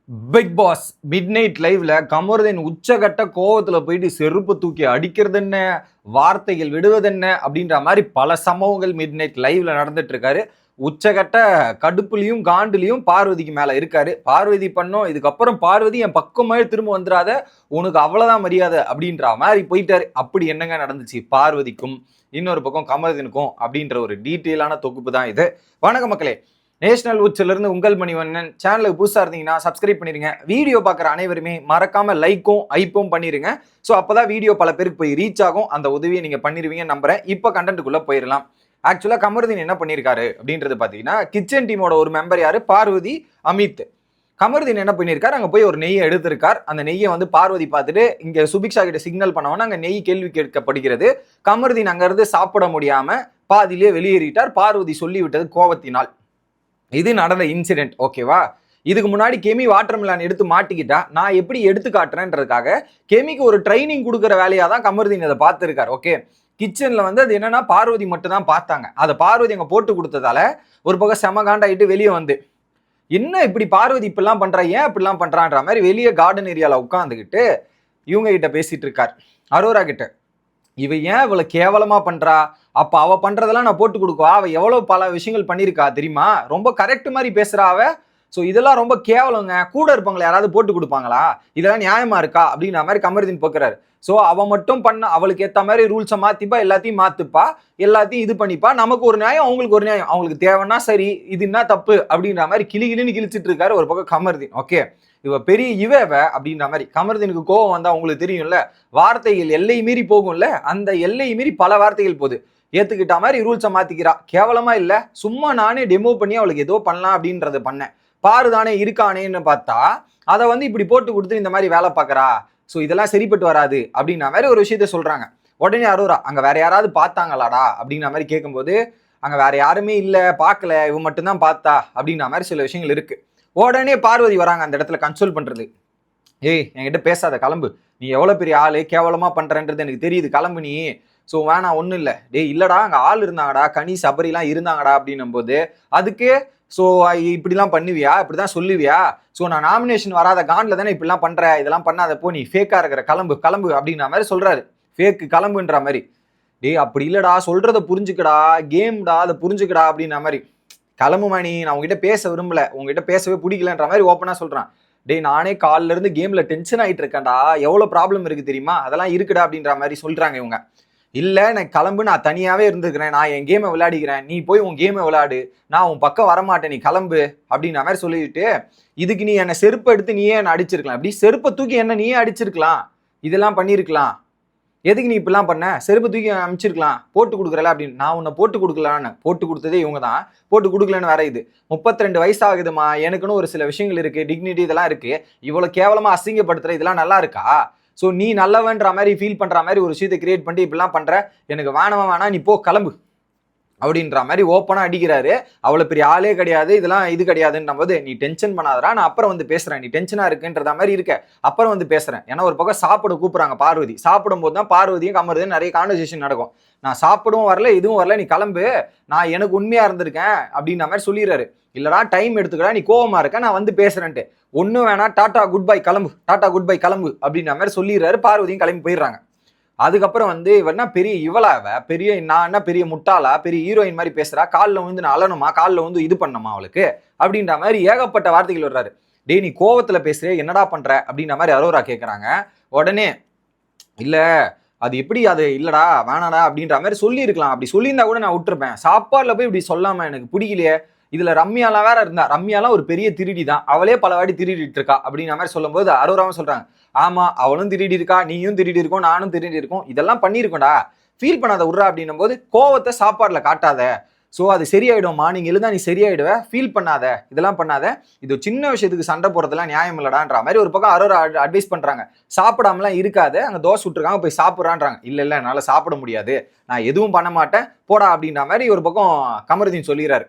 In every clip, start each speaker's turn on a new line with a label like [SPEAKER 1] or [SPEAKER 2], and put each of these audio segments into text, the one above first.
[SPEAKER 1] Big pass mid night லைவ்ல கமருதீன் உச்சகட்ட கோவத்துல போயிட்டு செருப்பு தூக்கி அடிக்கிறது என்ன, வார்த்தைகள் விடுவது என்ன அப்படின்ற மாதிரி பல சம்பவங்கள் மிட் நைட் லைவ்ல நடந்துட்டு இருக்காரு. உச்சகட்ட கடுப்புலையும் காண்டுலையும் பார்வதிக்கு மேல இருக்காரு. பார்வதி பண்ணோம், இதுக்கப்புறம் பார்வதி என் பக்கமே திரும்ப வந்துடாத, உனக்கு அவ்வளவுதான் மரியாதை அப்படின்ற மாதிரி போயிட்டாரு. அப்படி என்னங்க நடந்துச்சு பார்வதிக்கும் இன்னொரு பக்கம் கமருதீனுக்கும் அப்படின்ற ஒரு டீட்டெயிலான தொகுப்பு தான் இது. வணக்க மக்களே, நேஷனல் உச்சில இருந்து உங்கள் மணிவண்ணன். சேனலுக்கு புதுசா இருந்தீங்கன்னா சப்ஸ்கிரைப் பண்ணிருங்க. வீடியோ பார்க்குற அனைவருமே மறக்காம லைக்கும் ஐப்பும் பண்ணிருங்க. ஸோ அப்பதான் வீடியோ பல பேருக்கு போய் ரீச் ஆகும். அந்த உதவியை நீங்க பண்ணிருவீங்க நம்புறேன். இப்போ கண்டென்ட்டுக்குள்ள போயிடலாம். ஆக்சுவலா கமருதீன் என்ன பண்ணியிருக்காரு அப்படின்றது பாத்தீங்கன்னா, கிச்சன் டீமோட ஒரு மெம்பர் யாரு, பார்வதி, அமித். கமருதீன் என்ன பண்ணியிருக்காரு, அங்க போய் ஒரு நெய்யை எடுத்திருக்கார். அந்த நெய்யை வந்து பார்வதி பார்த்துட்டு இங்க சுபிக்ஷா கிட்ட சிக்னல் பண்ணவொன்னு அங்க நெய் கேள்வி கேட்கப்படுகிறது. கமருதீன் அங்க இருந்து சாப்பிட முடியாம பாதியிலே வெளியேறிட்டார், பார்வதி சொல்லிவிட்டது கோவத்தினால். இது நடந்த இன்சிடென்ட், ஓகேவா? இதுக்கு முன்னாடி கெமி வாட்டர் மிலான் எடுத்து மாட்டிக்கிட்டா நான் எப்படி எடுத்து காட்டுறேன்றதுக்காக கெமிக்கு ஒரு ட்ரைனிங் கொடுக்குற வேலையா தான் கமருதீன் அதை பார்த்துருக்காரு. ஓகே, கிச்சன்ல வந்து அது என்னன்னா பார்வதி மட்டும் தான் பார்த்தாங்க. அதை பார்வதி அங்க போட்டு கொடுத்ததால ஒரு பக்கம் செம காண்டாயிட்டு வெளியே வந்து, என்ன இப்படி பார்வதி இப்படிலாம் பண்றா, ஏன் இப்படிலாம் பண்றான்ற மாதிரி வெளியே கார்டன் ஏரியால உட்காந்துக்கிட்டு இவங்க கிட்ட பேசிட்டு இருக்கார், அரோரா கிட்ட. இவ ஏன் இவ்வளவு கேவலமா பண்றா, அப்ப அவ பண்றதெல்லாம் நான் போட்டு கொடுக்குவா, அவ எவ்வளவு பல விஷயங்கள் பண்ணிருக்கா தெரியுமா, ரொம்ப கரெக்ட் மாதிரி பேசுறா அவ. ஸோ இதெல்லாம் ரொம்ப கேவலங்க, கூட இருப்பாங்களா யாராவது போட்டு கொடுப்பாங்களா, இதெல்லாம் நியாயமா இருக்கா அப்படின்ற மாதிரி கமருதீன் போக்குறாரு. ஸோ அவ மட்டும் பண்ண, அவளுக்கு ஏற்ற மாதிரி ரூல்ஸை மாத்திப்பா, எல்லாத்தையும் மாத்துப்பா, எல்லாத்தையும் இது பண்ணிப்பா, நமக்கு ஒரு நியாயம் அவங்களுக்கு ஒரு நியாயம், அவங்களுக்கு தேவைன்னா சரி, இது என்ன தப்பு அப்படின்ற மாதிரி கிளின்னு கிழிச்சிட்டு இருக்காரு ஒரு பக்கம் கமருதீன். ஓகே, இவ பெரிய இவ அப்படின்ற மாதிரி. கமருதீனுக்கு கோவம் வந்தா உங்களுக்கு தெரியும்ல, வார்த்தைகள் எல்லை மீறி போகும்ல, அந்த எல்லை மீறி பல வார்த்தைகள் போகுது. ஏத்துக்கிட்ட மாதிரி ரூல்ஸை மாத்திக்கிறா. கேவலமா இல்ல, சும்மா நானே டெமோ பண்ணி அவளுக்கு ஏதோ பண்ணலாம் அப்படின்றத பண்ணேன், பாரு தானே இருக்கானேன்னு பார்த்தா அதை வந்து இப்படி போட்டு கொடுத்து இந்த மாதிரி வேலை பார்க்கறா. ஸோ இதெல்லாம் சரிப்பட்டு வராது அப்படின்ற மாதிரி ஒரு விஷயத்த சொல்றாங்க. உடனே அரோரா, அங்க வேற யாராவது பார்த்தாங்களாடா அப்படின்ற மாதிரி கேட்கும்போது, அங்க வேற யாருமே இல்ல, பார்க்கல, இவ மட்டும்தான் பார்த்தா அப்படின்ற மாதிரி சில விஷயங்கள் இருக்கு. உடனே பார்வதி வராங்க அந்த இடத்துல கன்சோல் பண்றது. ஏய், என்கிட்ட பேசாத, கிளம்பு, நீ எவ்வளவு பெரிய ஆளு, கேவலமா பண்றன்றது எனக்கு தெரியுது, கிளம்பு நீ. ஸோ வேணாம், ஒன்றும் இல்லை, டேய் இல்லடா அங்கே ஆள் இருந்தாங்கடா, கனி சபரிலாம் இருந்தாங்கடா அப்படின்னும் போது அதுக்கு ஸோ இப்படிலாம் பண்ணுவியா, இப்படிதான் சொல்லுவியா, ஸோ நான் நாமினேஷன் வராத காண்டில் தானே இப்படிலாம் பண்ற, இதெல்லாம் பண்ணாத, போ நீ ஃபேக்கா இருக்கிற, கிளம்பு கிளம்பு அப்படின்ற மாதிரி சொல்றாரு. ஃபேக்கு கிளம்புன்ற மாதிரி. டேய் அப்படி இல்லடா, சொல்றத புரிஞ்சுக்கடா, கேம்டா, அதை புரிஞ்சுக்கடா அப்படின்ற மாதிரி. கிளம்புமா நீ, நான் உங்ககிட்ட பேச விரும்பல, உங்ககிட்ட பேசவே பிடிக்கலன்ற மாதிரி ஓப்பனா சொல்றான். டேய் நானே காலில இருந்து கேம்ல டென்ஷன் ஆயிட்டு இருக்கேன்டா, எவ்வளவு ப்ராப்ளம் இருக்கு தெரியுமா, அதெல்லாம் இருக்குடா அப்படின்ற மாதிரி சொல்றாங்க இவங்க. இல்ல நான் கிளம்பு, நான் தனியாவே இருந்துக்கிறேன், நான் என் கேமை விளையாடிக்கிறேன், நீ போய் உன் கேமை விளையாடு, நான் உன் பக்கம் வரமாட்டேன், நீ கிளம்பு அப்படின்ற மாதிரி சொல்லிட்டு, இதுக்கு நீ என்ன செருப்பை எடுத்து நீயே என்ன அடிச்சிருக்கலாம், அப்படி செருப்பை தூக்கி என்ன நீயே அடிச்சிருக்கலாம், இதெல்லாம் பண்ணிருக்கலாம், எதுக்கு நீ இப்படிலாம் பண்ண, செருப்பு தூக்கி அமைச்சிருக்கலாம், போட்டு கொடுக்குறல அப்படின்னு. நான் உன்னை போட்டு கொடுக்கலான்னு, போட்டு கொடுத்ததே இவங்க தான், போட்டு கொடுக்கலன்னு வேற. இது 32 வயசு ஆகுதுமா, எனக்குன்னு ஒரு சில விஷயங்கள் இருக்கு, டிக்னிட்டி இதெல்லாம் இருக்கு, இவ்வளவு கேவலமா அசிங்கப்படுத்துற இதெல்லாம் நல்லா இருக்கா? ஸோ நீ நல்லவன்ற மாதிரி ஃபீல் பண்ற மாதிரி ஒரு விஷயத்தை கிரியேட் பண்ணி இப்படிலாம் பண்ற, எனக்கு வேணாம் நீ போ கிளம்பு அப்படின்ற மாதிரி ஓப்பனா அடிக்கிறாரு. அவ்வளவு பெரிய ஆளே கிடையாது, இதெல்லாம் இது கிடையாதுன்ற போது, நீ டென்ஷன் பண்ணாதரா, நான் அப்புறம் வந்து பேசுறேன், நீ டென்ஷனா இருக்குன்றத மாதிரி இருக்க, அப்புறம் வந்து பேசுறேன். ஏன்னா ஒரு பக்கம் சாப்பிட கூப்பிடுறாங்க பார்வதி, சாப்பிடும் போது தான் பார்வதியும் கமருதீன் நிறைய கான்வர்சேஷன் நடக்கும். நான் சாப்பிடவும் வரல, இதுவும் வரல, நீ கிளம்பு, நான் எனக்கு உண்மையா இருந்திருக்கேன் அப்படின்ற மாதிரி சொல்லிடுறாரு. இல்லடா டைம் எடுத்துக்கடா, நீ கோவமா இருக்க, நான் வந்து பேசுறேன்ட்டு. ஒன்னும் வேணா, டாட்டா குட் பை கிளம்பு, டாட்டா குட் பை கிளம்பு அப்படின்ற மாதிரி சொல்லிடுறாரு. பார்வதியும் கிளம்பி போயிடுறாங்க. அதுக்கப்புறம் வந்து இவன்னா பெரிய இவளாவ, பெரிய நான் என்ன பெரிய முட்டாளா, பெரிய ஹீரோயின் மாதிரி பேசுறா, காலில் வந்து நான் அழணுமா, காலில் வந்து இது பண்ணணுமா அவளுக்கு அப்படின்ற மாதிரி ஏகப்பட்ட வார்த்தைகள் வர்றாரு. டே நீ கோவத்துல பேசுற, என்னடா பண்ற அப்படின்ற மாதிரி அரோரா கேட்கறாங்க. உடனே இல்ல அது எப்படி, அது இல்லடா வேணாடா அப்படின்ற மாதிரி சொல்லியிருக்கலாம், அப்படி சொல்லியிருந்தா கூட நான் விட்டுருப்பேன், சாப்பாடுல போய் இப்படி சொல்லாம எனக்கு பிடிக்கலையே. இதுல ரம்யாலாம் வேற இருந்தா, ரம்யாலாம் ஒரு பெரிய திருடி தான், அவளே பல வாட்டி திருடிட்டு இருக்கா அப்படின்ற மாதிரி சொல்லும் போது அரோராவும் சொல்றாங்க, ஆமா அவளும் திருடி இருக்கா, நீயும் திருடி இருக்கோம், நானும் திருடி இருக்கோம், இதெல்லாம் பண்ணிருக்கோம்டா, ஃபீல் பண்ணாத விட்றா அப்படின்னும் போது, கோவத்தை சாப்பாடுல காட்டாத, ஸோ அது சரியாயிடும், மார்னிங் எழுதா நீ சரியாயிடுவ, ஃபீல் பண்ணாத, இதெல்லாம் பண்ணாத, இது சின்ன விஷயத்துக்கு சண்டை போறதெல்லாம் நியாயம் இல்லடான்ற மாதிரி ஒரு பக்கம் அரோரா அட்வைஸ் பண்றாங்க. சாப்பிடாமலாம் இருக்காது, அங்க தோசை விட்டுருக்காங்க போய் சாப்பிட்றான்றாங்க. இல்ல என்னால சாப்பிட முடியாது, நான் எதுவும் பண்ண மாட்டேன் போடா அப்படின்ற மாதிரி ஒரு பக்கம் கமருதீன் சொல்லிடுறாரு.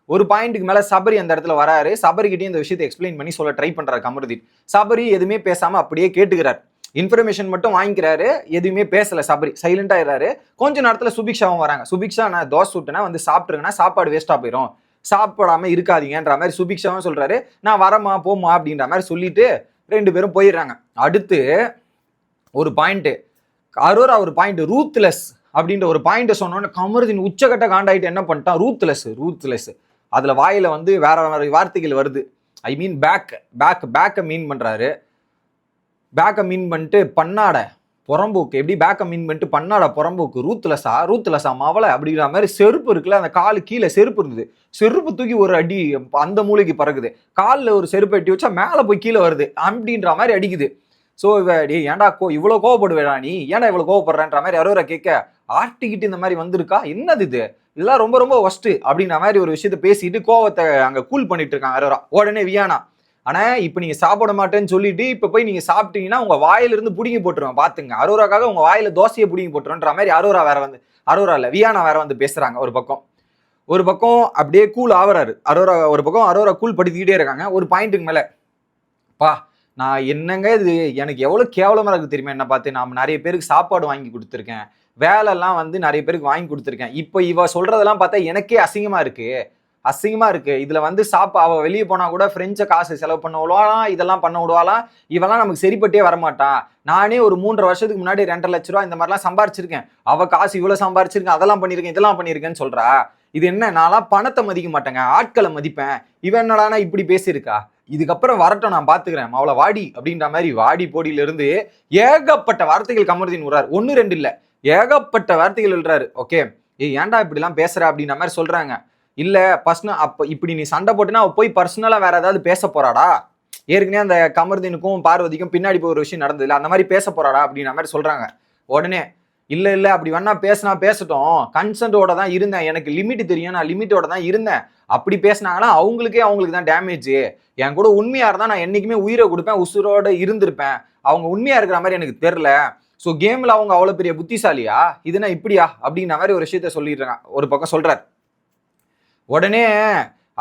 [SPEAKER 1] ஒரு பாயிண்ட்டுக்கு மேல சபரி அந்த இடத்துல வராரு. சபரிக்கிட்டையும் இந்த விஷயத்தை எக்ஸ்பிளைன் பண்ணி சொல்ல ட்ரை பண்றாரு கமருதீன். சபரி எதுவுமே பேசாம அப்படியே கேட்டுக்கிறார், இன்ஃபர்மேஷன் மட்டும் வாங்கிக்கிறாரு, எதுவுமே பேசல சபரி, சைலண்டா இருறாரு. கொஞ்ச நேரத்துல சுபிக்ஷாவும் வராங்க. சுபிக்ஷா நான் தோசை சுட்டுனா வந்து சாப்பிட்டுருங்கன்னா சாப்பாடு வேஸ்டா போயிடும், சாப்பிடாம இருக்காதீங்கன்ற மாதிரி சுபிக்ஷாவும் சொல்றாரு. நான் வரமா போமா அப்படின்ற மாதிரி சொல்லிட்டு 2 பேரும் போயிடுறாங்க. அடுத்து ஒரு பாயிண்ட், அரோரா ஒரு பாயிண்ட், ரூத்லெஸ் அப்படின்ற ஒரு பாயிண்ட் சொன்னோன்னு கமருதீன் உச்சகட்ட காண்டாயிட்டு என்ன பண்ணிட்டான், ரூத்லெஸ். அதுல வாயில வந்து வேற வேற வார்த்தைகள் வருது. ஐ மீன் பேக்கை மீன் பண்றாரு. பேக்கை மீன் பண்ணிட்டு பண்ணாட புறம்போக்கு, எப்படி பேக்கை மீன் பண்ணிட்டு பண்ணாட புறம்போக்கு, ரூத்லெஸ்ஸா மவளை அப்படிங்கிற மாதிரி செருப்பு இருக்குல்ல, அந்த காலு கீழே செருப்பு இருந்தது, செருப்பு தூக்கி ஒரு அடி அந்த மூளைக்கு பறக்குது, காலில் ஒரு செருப்பு அட்டி வச்சா மேலே போய் கீழே வருது அப்படின்ற மாதிரி அடிக்குது. ஸோ ஏன்டா இவ்வளோ கோவப்படுவேடா நீ, ஏன்டா இவ்வளோ கோவப்படுறன்ற மாதிரி அரோரா கேட்க, ஆட்டிக்கிட்டு இந்த மாதிரி வந்திருக்கா, என்னது இதெல்லாம் ரொம்ப ரொம்ப ஒஸ்ட்டு அப்படின்ற மாதிரி ஒரு விஷயத்த பேசிட்டு கோவத்தை அங்கே கூல் பண்ணிட்டு இருக்காங்க அரோரா. உடனே வியானா, ஆனா இப்ப நீங்க சாப்பிட மாட்டேன்னு சொல்லிட்டு இப்ப போய் நீங்க சாப்பிட்டீங்கன்னா உங்க வாயில இருந்து புடிங்கி போட்டுருவேன் பாத்துங்க, அரோராக்காக உங்க வாயில தோசையை புடிங்கி போட்டுருன்ற மாதிரி அரோரா இல்ல வியானா வேற வந்து பேசுறாங்க. ஒரு பக்கம் அப்படியே கூல் ஆவறாரு அரோரா, ஒரு பக்கம் அரோரா கூல் படுத்திக்கிட்டே இருக்காங்க. ஒரு பாயிண்ட்டுக்கு மேல, பா நான் என்னங்க இது, எனக்கு எவ்வளவு கேவலமா இருக்கு தெரியுமா, என்ன பார்த்து நான் நிறைய பேருக்கு சாப்பாடு வாங்கி கொடுத்துருக்கேன், வேலைலாம் வந்து நிறைய பேருக்கு வாங்கி கொடுத்துருக்கேன், இப்போ இவ சொல்றதெல்லாம் பார்த்தா எனக்கே அசிங்கமா இருக்கு. இதுல வந்து அவ வெளியே போனா கூட பிரெஞ்ச காசு செலவு பண்ண விடுவாளாம், இதெல்லாம் பண்ண விடுவாளாம், இவெல்லாம் நமக்கு சரிப்பட்டே வரமாட்டா. நானே ஒரு 3.5 வருஷத்துக்கு முன்னாடி 2.5 லட்ச ரூபா இந்த மாதிரிலாம் சம்பாரிச்சிருக்கேன், அவ காசு இவ்வளவு சம்பாரிச்சிருக்கேன், அதெல்லாம் பண்ணிருக்கேன், இதெல்லாம் பண்ணிருக்கேன்னு சொல்றா. இது என்ன, நான்லாம் பணத்தை மதிக்க மாட்டேங்க, ஆட்களை மதிப்பேன், இவன் என்னடானா இப்படி பேசியிருக்கா, இதுக்கப்புறம் வரட்டும் நான் பாத்துக்கிறேன், அவளை வாடி அப்படின்ற மாதிரி வாடி போடியில இருந்து ஏகப்பட்ட வார்த்தைகள் கமருதீன் விடுறாரு. 1 2 இல்ல, ஏகப்பட்ட வார்த்தைகள் விடுறாரு. ஓகே, ஏன்டா இப்படி எல்லாம் பேசுற அப்படின்ற மாதிரி சொல்றாங்க. இல்ல பர்சனல், அப்ப இப்படி நீ சண்டை போட்டுனா போய் பர்சனலா வேற ஏதாவது பேச போறாடா, ஏற்கனவே அந்த கமருதீனுக்கும் பார்வதிக்கும் பின்னாடி போய் ஒரு விஷயம் நடந்தது இல்ல, அந்த மாதிரி பேச போறாடா அப்படின்ற மாதிரி சொல்றாங்க. உடனே இல்ல அப்படி வேணா பேசட்டும், கன்சென்ட்டோட தான் இருந்தேன், எனக்கு லிமிட் தெரியும், நான் லிமிட்டோட தான் இருந்தேன், அப்படி பேசினாங்கன்னா அவங்களுக்கு தான் டேமேஜ், என் கூட உண்மையா இருந்தா நான் என்னைக்குமே உயிரை கொடுப்பேன், உசுரோட இருந்திருப்பேன், அவங்க உண்மையா இருக்கிற மாதிரி எனக்கு தெரியல, ஸோ கேம்ல அவங்க அவ்வளவு பெரிய புத்திசாலியா, இதுனா இப்படியா அப்படின்ற மாதிரி ஒரு விஷயத்த சொல்லிடுறாங்க. ஒரு பக்கம் சொல்றாரு. உடனே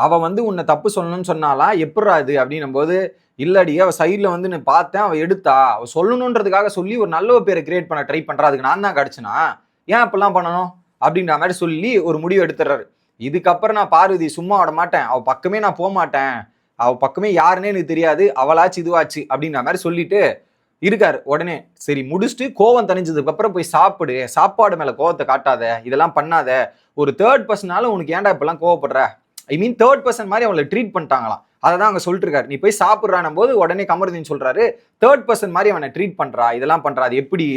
[SPEAKER 1] அவ வந்து உன்னை தப்பு சொல்லணும்னு சொன்னாலாம், எப்படா இது அப்படின்னும் போது, இல்லடி அவ சைட்ல வந்து நான் பார்த்தேன், அவ எடுத்தா, அவ சொல்லணுன்றதுக்காக சொல்லி ஒரு நல்ல பேரை கிரியேட் பண்ண ட்ரை பண்றா, அதுக்கு நான் தான் கிடைச்சனா, ஏன் அப்பெல்லாம் பண்ணணும் அப்படின்ற மாதிரி சொல்லி ஒரு முடிவு எடுத்துறாரு. இதுக்கப்புறம் நான் பார்வதி சும்மா விட மாட்டேன், அவ பக்கமே நான் போக மாட்டேன், அவ பக்கமே யாருன்னே எனக்கு தெரியாது, அவளாச்சு இதுவாச்சு அப்படின்ற மாதிரி சொல்லிட்டு இருக்காரு. உடனே சரி முடிச்சுட்டு கோவம் தணிஞ்சதுக்கு அப்புறம் போய் சாப்பாடு மேல கோவத்தை காட்டாத, இதெல்லாம் பண்ணாத, ஒரு தேர்ட் பர்சனால உனக்கு ஏன்டா இப்பெல்லாம் கோவப்படுற, ஐ மீன் தேர்ட் பர்சன் மாதிரி அவளை ட்ரீட் பண்ணிட்டாங்களாம், அதை தான் அவங்க சொல்லிட்டு இருக்காரு. நீ போய் சாப்பிட்றான போது உடனே கமருதீன் சொல்றாரு, தேர்ட் பர்சன் மாதிரி அவனை ட்ரீட் பண்றா, இதெல்லாம் பண்றா, அது எப்படி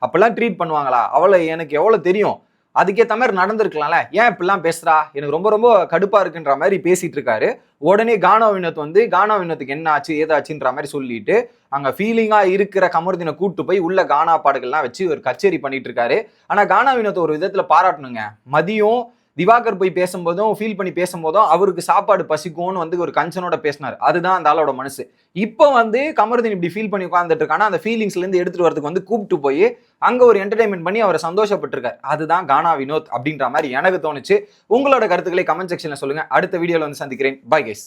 [SPEAKER 1] அப்பெல்லாம் ட்ரீட் பண்ணுவாங்களா, அவளை எனக்கு எவ்வளவு தெரியும், அதுக்கேற்ற மாதிரி நடந்திருக்கலாம்ல, ஏன் இப்படிலாம் பேசுறா, எனக்கு ரொம்ப ரொம்ப கடுப்பா இருக்குன்ற மாதிரி பேசிட்டு இருக்காரு. உடனே கானா வினோத்துக்கு என்ன ஆச்சு ஏதாச்சுன்ற மாதிரி சொல்லிட்டு அங்க ஃபீலிங்கா இருக்கிற கமருதீனை கூட்டு போய் உள்ள கானா பாடல்கள்லாம் வச்சு ஒரு கச்சேரி பண்ணிட்டு இருக்காரு. ஆனா கானா வினோத் ஒரு விதத்துல பாராட்டணுங்க, மதியம் திவாகர் போய் பேசும்போதும் ஃபீல் பண்ணி பேசும்போதும் அவருக்கு சாப்பாடு பசிக்கும்னு வந்து ஒரு கன்சர்னோட பேசினார், அதுதான் அந்த ஆளோட மனசு. இப்போ வந்து கமருதீன் இப்படி ஃபீல் பண்ணி உட்கார்ந்துட்டு இருக்கானா, அந்த ஃபீலிங்ஸ்ல இருந்து எடுத்துட்டு வரதுக்கு வந்து கூப்பிட்டு போய் அங்க ஒரு என்டர்டைன்மெண்ட் பண்ணி அவரை சந்தோஷப்பட்டிருக்காரு, அதுதான் கானா வினோத் அப்படின்ற மாதிரி எனக்கு தோணுச்சு. உங்களோட கருத்துக்களை கமெண்ட் செக்ஷன்ல சொல்லுங்க. அடுத்த வீடியோல வந்து சந்திக்கிறேன். Bye guys.